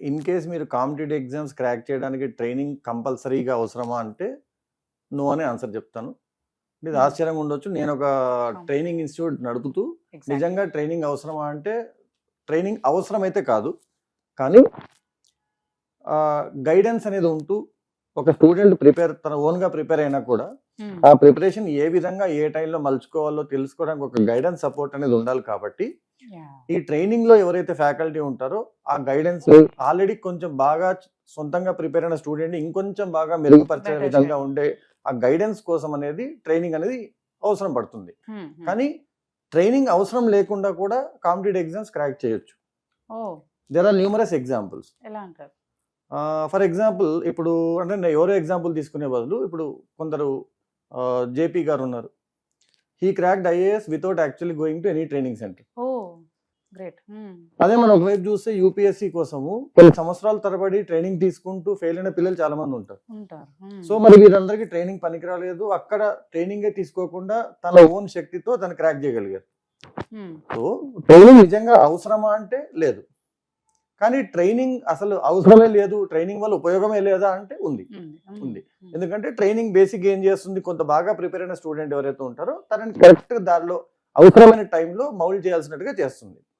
In case మీరు competitive exams crack చేయడానికి training కంపల్సరీగా అవసరమా అంటే నో అనే ఆన్సర్ చెప్తాను. ఇది ఆశ్చర్యంగా ఉండొచ్చు. నేను ఒక ట్రైనింగ్ ఇన్స్టిట్యూట్ నడుపుతూ నిజంగా ట్రైనింగ్ అవసరమా అంటే ట్రైనింగ్ అవసరమైతే కాదు, కానీ గైడెన్స్ అనేది ఉంటూ ఒక స్టూడెంట్ తన ఓన్గా ప్రిపేర్ అయినా కూడా ఆ ప్రిపరేషన్ ఏ విధంగా ఏ టైంలో మలుచుకోవాలో తెలుసుకోవడానికి ఒక గైడెన్స్ సపోర్ట్ అనేది ఉండాలి. కాబట్టి ఈ ట్రైనింగ్ లో ఎవరైతే ఫ్యాకల్టీ ఉంటారో ఆ గైడెన్స్ ఆల్రెడీ కొంచెం బాగా సొంతంగా ప్రిపేర్ అయిన స్టూడెంట్ ఇంకొంచెం బాగా మెరుగుపరిచే విధంగా ఉండే ఆ గైడెన్స్ కోసం అనేది ట్రైనింగ్ అనేది అవసరం పడుతుంది. కానీ ట్రైనింగ్ అవసరం లేకుండా కూడా కాంపిటేటివ్ ఎగ్జామ్స్ క్రాక్ చేయొచ్చు. There are numerous examples. For example ఇప్పుడు అంటే ఎవరో ఎగ్జాంపుల్ తీసుకునే బదులు ఇప్పుడు కొందరు జేపీ గారు ఉన్నారు. He cracked IAS without actually going to any training centre. అదే మనం ఒకవైపు చూస్తే యూపీఎస్సీ కోసము కొన్ని సంవత్సరాల తరబడి ట్రైనింగ్ తీసుకుంటూ ఫెయిల్ అయిన పిల్లలు చాలా మంది ఉంటారు. సో మరి వీరందరికీ ట్రైనింగ్ పనికిరాలేదు, అక్కడ ట్రైనింగే తీసుకోకుండా తన ఓన్ శక్తితో తను క్రాక్ చేయగలిగారు. సో ట్రైనింగ్ నిజంగా అవసరమా అంటే లేదు, కానీ ట్రైనింగ్ అసలు అవసరమే లేదు, ట్రైనింగ్ వల్ల ఉపయోగమే లేదా అంటే ఉంది. ఎందుకంటే ట్రైనింగ్ బేసిక్ ఏం చేస్తుంది, కొంత బాగా ప్రిపేర్ అయిన స్టూడెంట్ ఎవరైతే ఉంటారో తనని కరెక్ట్ దారిలో అవసరమైన టైంలో మౌల్డ్ చేయాల్సినట్టుగా చేస్తుంది.